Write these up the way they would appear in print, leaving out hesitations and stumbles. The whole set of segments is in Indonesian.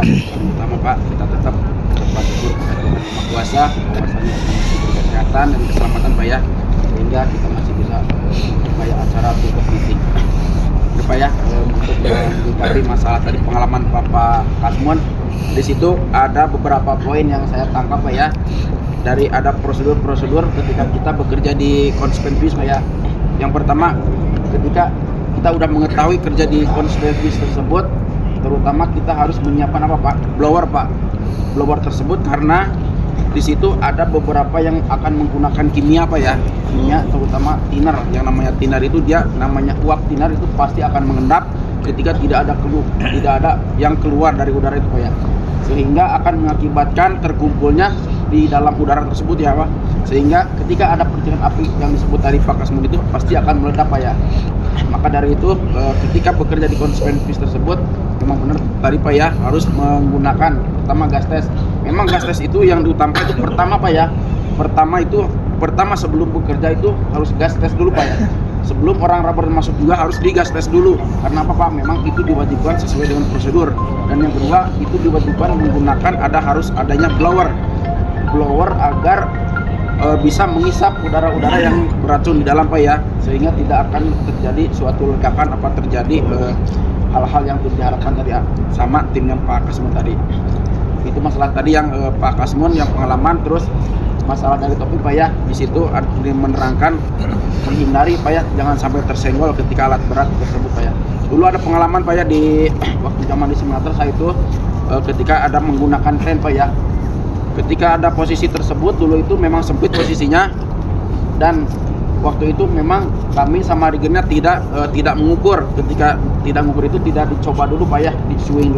Pak, yang utama Pak, kita tetap bersyukur kepada Tuhan Yang Maha Kuasa bahwasanya kita masih diberi kesehatan dan keselamatan Pak ya, sehingga kita masih bisa supaya acara tutup titik. Oke Pak ya, untuk menyikapi masalah tadi pengalaman Bapak Kasmun, di situ ada beberapa poin yang saya tangkap Pak ya. Dari ada prosedur-prosedur ketika kita bekerja di konsumen bis Pak ya. Yang pertama, ketika kita udah mengetahui kerja di konsumen bis tersebut, terutama kita harus menyiapkan apa Pak? Blower Pak. Blower tersebut karena di situ ada beberapa yang akan menggunakan kimia Pak ya. Kimia terutama thinner. Yang namanya thinner itu dia namanya uap thinner itu pasti akan mengendap ketika tidak ada yang keluar dari udara itu Pak ya. Sehingga akan mengakibatkan terkumpulnya di dalam udara tersebut ya Pak, sehingga ketika ada percikan api yang disebut tadi Pak Kasmun itu pasti akan meledak Pak ya. Maka dari itu ketika bekerja di konsumen bis tersebut memang benar tadi Pak ya, harus menggunakan pertama gas tes. Memang gas tes itu yang diutamakan itu pertama Pak ya, pertama sebelum bekerja itu harus gas tes dulu Pak ya. Sebelum orang rubber masuk juga harus digas tes dulu. Karena apa Pak? Memang itu diwajibkan sesuai dengan prosedur. Dan yang kedua itu diwajibkan menggunakan harus adanya blower agar bisa mengisap udara-udara yang beracun di dalam Pak ya, sehingga tidak akan terjadi suatu ledakan apa terjadi hal-hal yang tidak diharapkan tadi sama tim yang Pak Kasmun tadi. Itu masalah tadi yang Pak Kasmun yang pengalaman. Terus masalah dari topik Pak ya, di situ menerangkan menghindari Pak ya, jangan sampai tersenggol ketika alat berat tersebut Pak ya. Dulu ada pengalaman Pak ya di waktu zaman di simulator saya itu ketika ada menggunakan kren Pak ya. Ketika ada posisi tersebut dulu itu memang sempit posisinya, dan waktu itu memang kami sama rigernya tidak mengukur. Ketika tidak mengukur itu tidak dicoba dulu Pak ya, di swing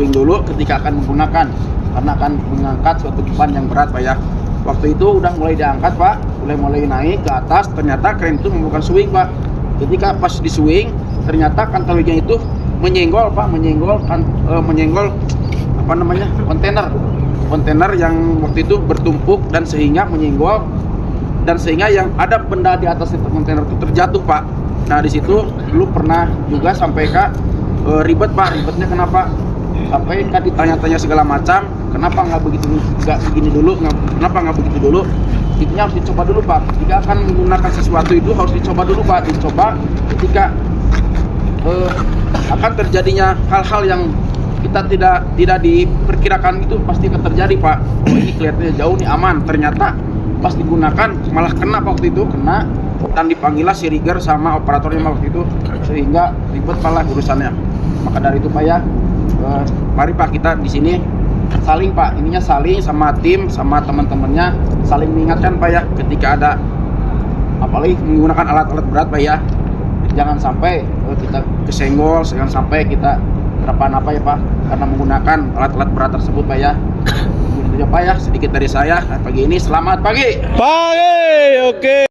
dulu ketika akan menggunakan, karena akan mengangkat suatu beban yang berat Pak ya. Waktu itu udah mulai diangkat Pak, mulai naik ke atas, ternyata kren itu membuka swing Pak. Ketika pas di swing ternyata kantelnya itu menyenggol Pak, menyenggol apa namanya, kontainer yang waktu itu bertumpuk, dan sehingga menyenggol, dan sehingga yang ada benda di atas itu kontainer itu terjatuh Pak. Nah di situ dulu pernah juga sampai ribet Pak. Ribetnya kenapa? Sampai ditanya-tanya segala macam, kenapa nggak begini dulu, kenapa nggak begitu dulu. Intinya harus dicoba dulu Pak. Jika akan menggunakan sesuatu itu harus dicoba dulu Pak. Dicoba ketika akan terjadinya hal-hal yang kita tidak diperkirakan itu pasti akan terjadi Pak. Oh ini kelihatannya jauh nih aman, ternyata pas digunakan malah kena waktu itu, kena, dan dipanggillah si rigger sama operatornya waktu itu, sehingga ribet malah urusannya. Maka dari itu Pak ya, mari Pak kita di sini saling Pak, ininya saling sama tim sama teman-temannya saling mengingatkan Pak ya, ketika ada apalagi menggunakan alat-alat berat Pak ya, jangan sampai kita kesenggol, jangan sampai kita apa ya Pak, karena menggunakan alat-alat berat tersebut Pak ya. Itu aja Pak ya, sedikit dari saya pagi ini. Selamat pagi. Oke.